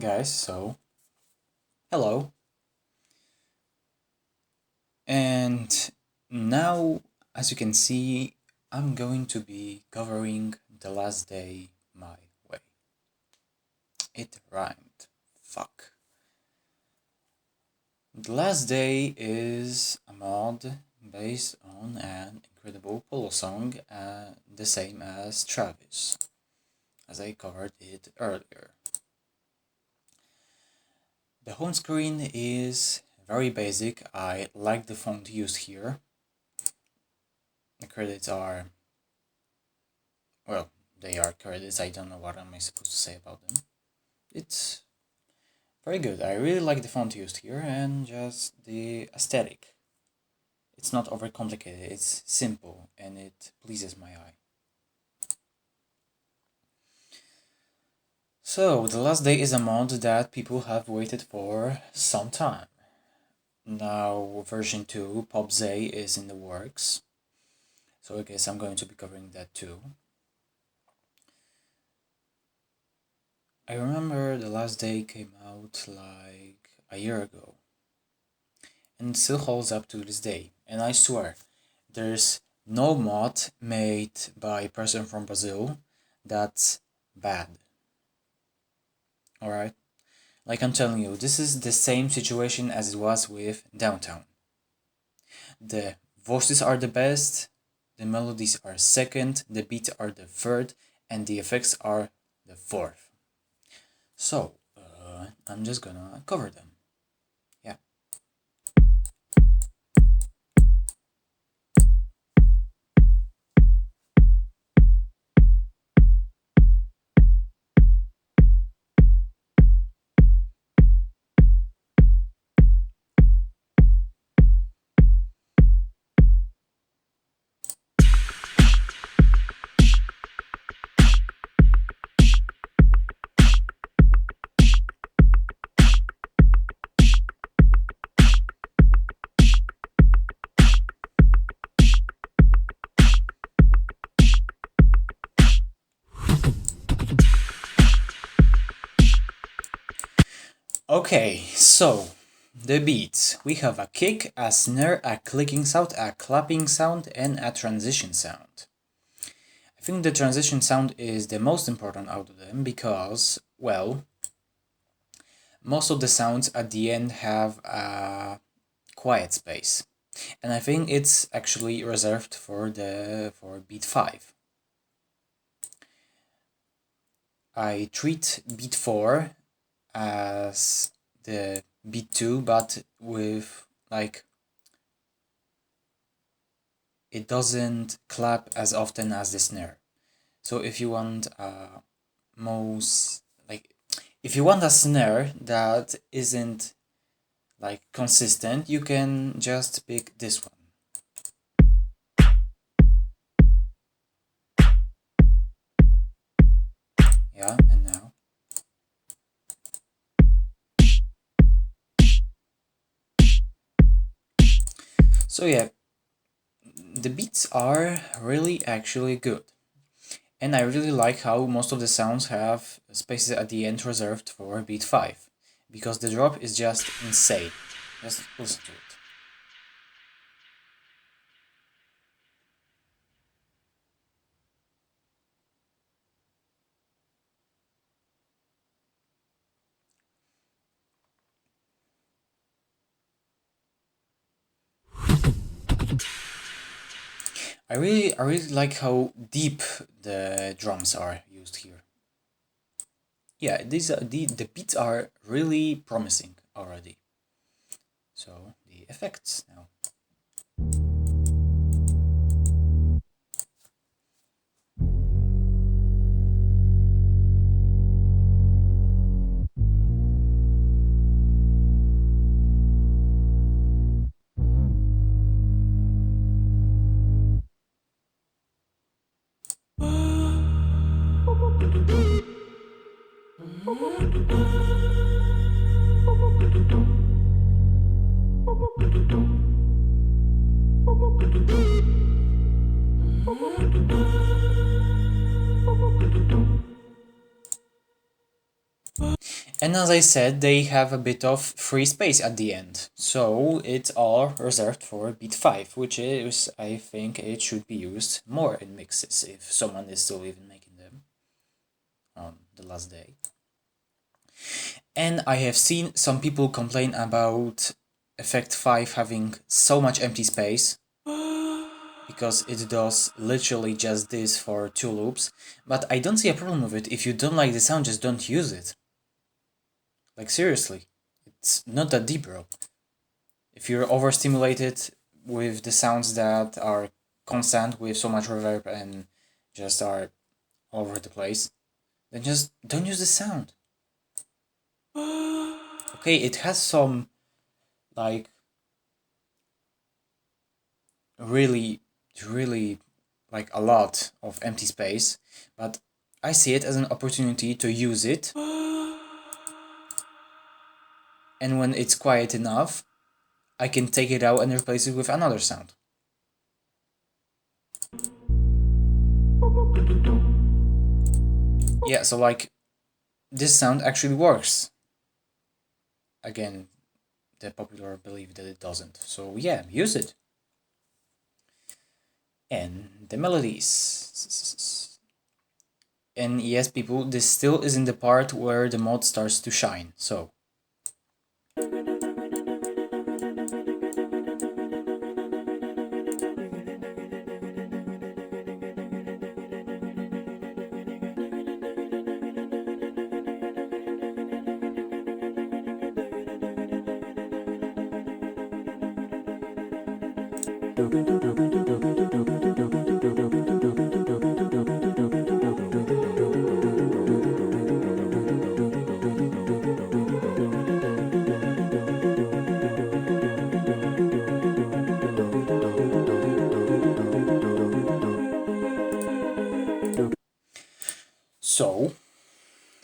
Guys, so hello. And now, as you can see, I'm going to be covering The Last Day My Way. It rhymed. Fuck. The Last Day is a mod based on an incredible polo song, the same as Travis, as I covered it earlier. The home screen is very basic. I like the font used here. The credits are, well, they are credits. I don't know what am I supposed to say about them. It's very good. I really like the font used here and just the aesthetic. It's not overcomplicated. It's simple and it pleases my eye. So, The Last Day is a mod that people have waited for some time. Now, version 2, Pop Zay, is in the works. So I guess I'm going to be covering that too. I remember The Last Day came out like a year ago. And it still holds up to this day. And I swear, there's no mod made by a person from Brazil that's bad. Alright? Like I'm telling you, this is the same situation as it was with Downtown. The voices are the best, the melodies are second, the beats are the third, and the effects are the fourth. So, I'm just gonna cover them. Yeah. Okay, so the beats. We have a kick, a snare, a clicking sound, a clapping sound, and a transition sound. I think the transition sound is the most important out of them because, well, most of the sounds at the end have a quiet space. And I think it's actually reserved for beat 5. I treat beat 4 as the beat 2, but with like it doesn't clap as often as the snare. So if you want if you want a snare that isn't like consistent, you can just pick this one. Yeah, and now. So yeah, the beats are really actually good. And I really like how most of the sounds have spaces at the end reserved for beat 5. Because the drop is just insane. Just listen to it. I really like how deep the drums are used here. Yeah, the beats are really promising already. So the effects now. And as I said, they have a bit of free space at the end. So it's all reserved for beat 5, which is, I think it should be used more in mixes if someone is still even making them on the last day. And I have seen some people complain about effect 5 having so much empty space because it does literally just this for 2 loops, but I don't see a problem with it. If you don't like the sound, just don't use it. Like, seriously, it's not that deep, bro. If you're overstimulated with the sounds that are constant with so much reverb and just are all over the place, then just don't use the sound. Okay, it has some, like, really, really, like, a lot of empty space, but I see it as an opportunity to use it. And when it's quiet enough, I can take it out and replace it with another sound. Yeah, so like, this sound actually works. Again, the popular belief that it doesn't. So yeah, use it. And the melodies. And yes, people, this still isn't the part where the mod starts to shine. So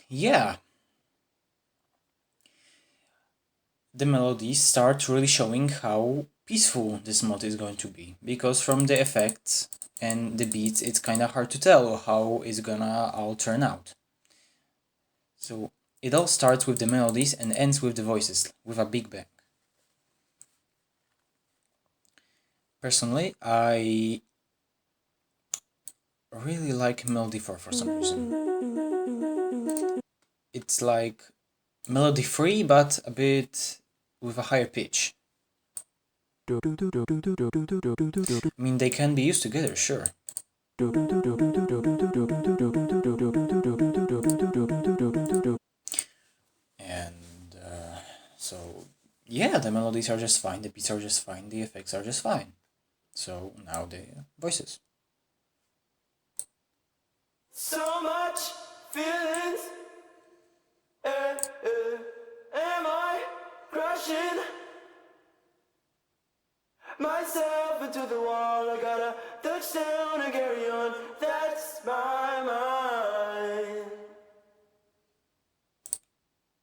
yeah, the melodies start really showing how peaceful this mod is going to be, because from the effects and the beats it's kind of hard to tell how it's gonna all turn out. So it all starts with the melodies and ends with the voices, with a big bang. Personally, I really like Melody 4 for some reason. It's like melody free, but a bit with a higher pitch. I mean, they can be used together, sure. And so, yeah, the melodies are just fine, the beats are just fine, the effects are just fine. So now the voices. So much feelings. Am I crushing myself into the wall? I gotta touch down and carry on. That's my mind.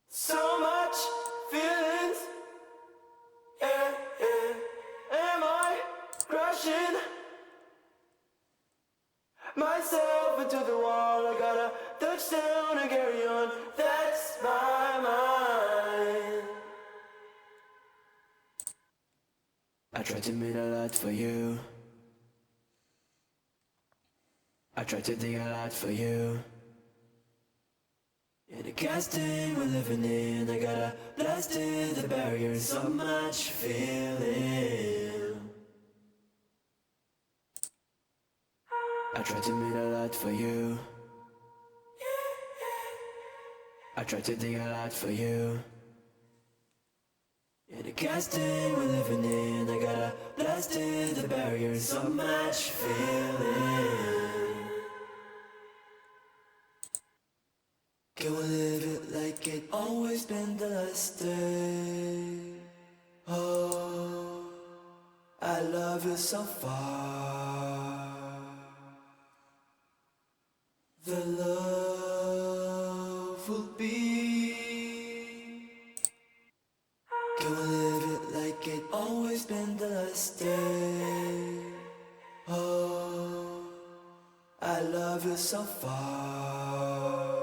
So much feelings. Am I crushing myself into the wall? I gotta touch down and carry on. That's my mind. I tried to mean a lot for you. I tried to think a lot for you. In the casting we're living in, I gotta blast through the barriers, so much feeling. I tried to mean a lot for you. I tried to think a lot for you. In the casting we're living in, I gotta blast through the barriers, so much feeling. Can we live it like it always been the last day? Oh, I love you so far. The love will be. Can we live it like it always been the last day? Oh, I love you so far.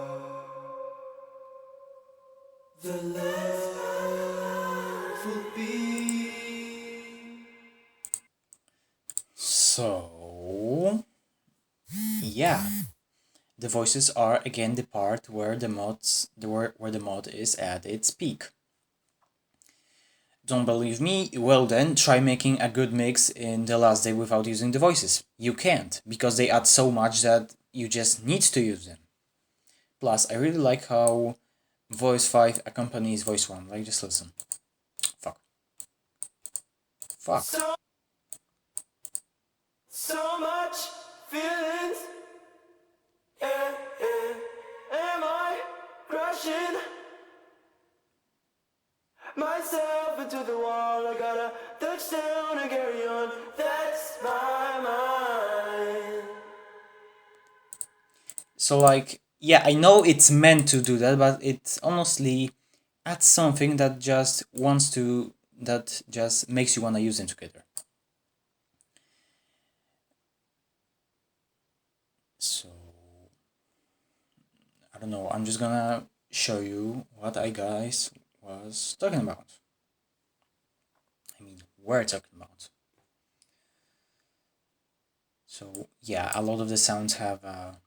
So yeah, the voices are again the part where where the mod is at its peak. Don't believe me? Well then, try making a good mix in the last day without using the voices. You can't, because they add so much that you just need to use them. Plus, I really like how voice 5 accompanies voice 1. Like, just listen. Fuck. Fuck. So much feelings. Am I crushing myself into the wall? I gotta touch down and carry on. That's my mind. So like, yeah, I know it's meant to do that, but it honestly adds something that just makes you wanna use them together. So I don't know, I'm just gonna show you what I guys was talking about. I mean, we're talking about. So yeah, a lot of the sounds have a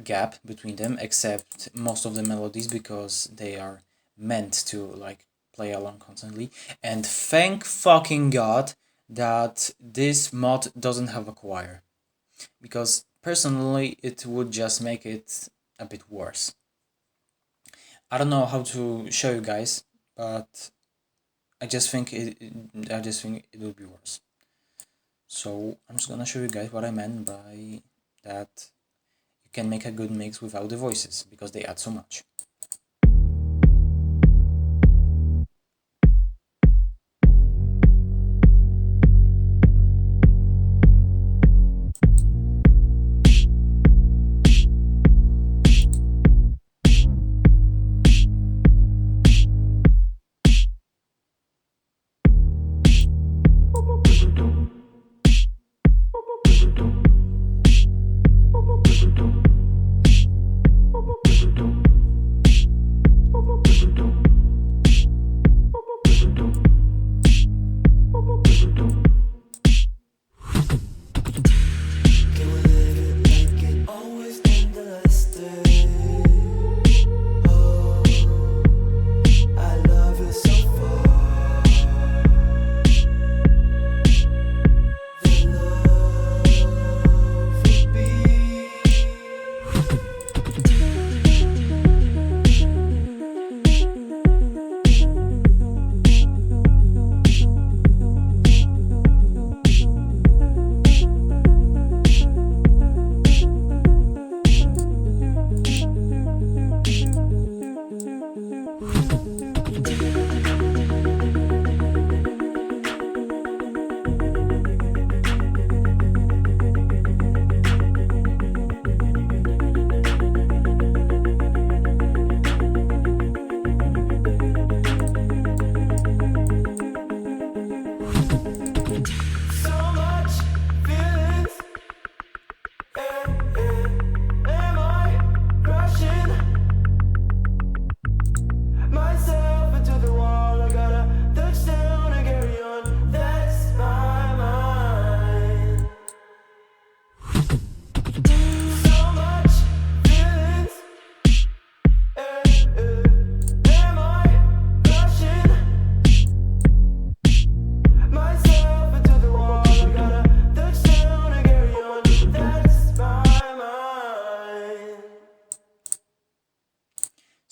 gap between them, except most of the melodies, because they are meant to like play along constantly. And thank fucking god that this mod doesn't have a choir, because personally it would just make it a bit worse. I don't know how to show you guys, but I just think it would be worse. So I'm just gonna show you guys what I meant by that. You can make a good mix without the voices because they add so much.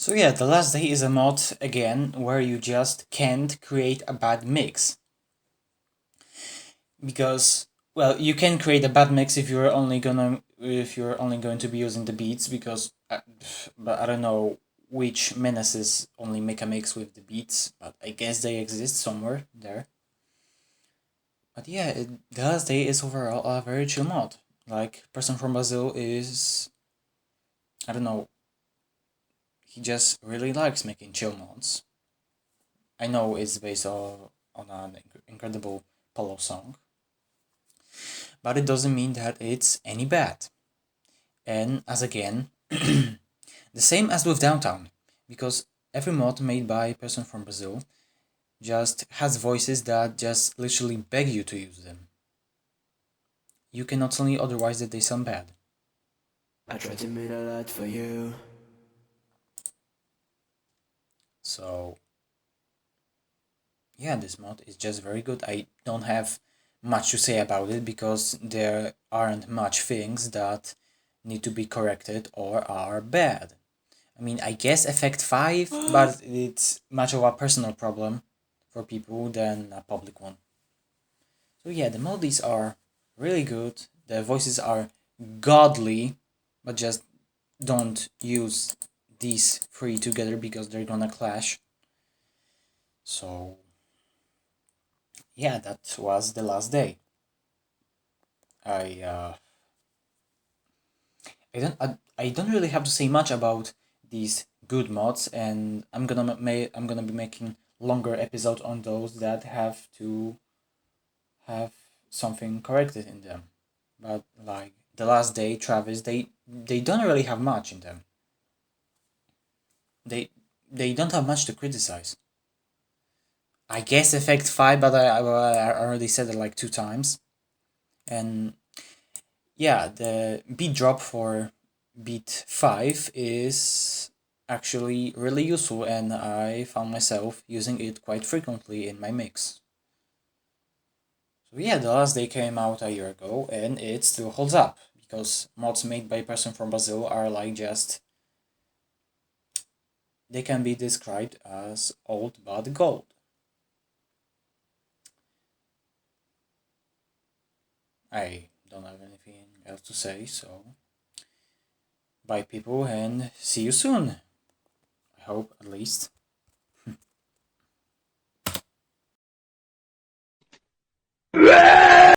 So yeah, the last day is a mod again where you just can't create a bad mix. Because, well, you can create a bad mix if you're only going to be using the beats, because but I don't know which menaces only make a mix with the beats, but I guess they exist somewhere there. But yeah, the last day is overall a very chill mod. Like, person from Brazil is, I don't know, he just really likes making chill mods. I know it's based on an incredible polo song, but it doesn't mean that it's any bad. And as again, the same as with Downtown, because every mod made by a person from Brazil just has voices that just literally beg you to use them. you cannot tell me otherwise that they sound bad. I try to mean a lot for you. So yeah, this mod is just very good. I don't have much to say about it because there aren't much things that need to be corrected or are bad. I mean, I guess Effect 5, but it's much of a personal problem for people than a public one. So yeah, the melodies are really good. The voices are godly, but just don't use these three together because they're gonna clash. So yeah, that was the last day. I uh, I don't really have to say much about these good mods, and I'm gonna be making longer episodes on those that have to have something corrected in them. But like the last day, Travis, they don't really have much in them. They they don't have much to criticize. I guess Effect 5, but I already said it like 2 times. And yeah, the beat drop for beat 5 is actually really useful, and I found myself using it quite frequently in my mix. So yeah, the last day came out a year ago, and it still holds up, because mods made by a person from Brazil are like just... they can be described as old but gold. I don't have anything else to say, so bye people and see you soon. I hope, at least.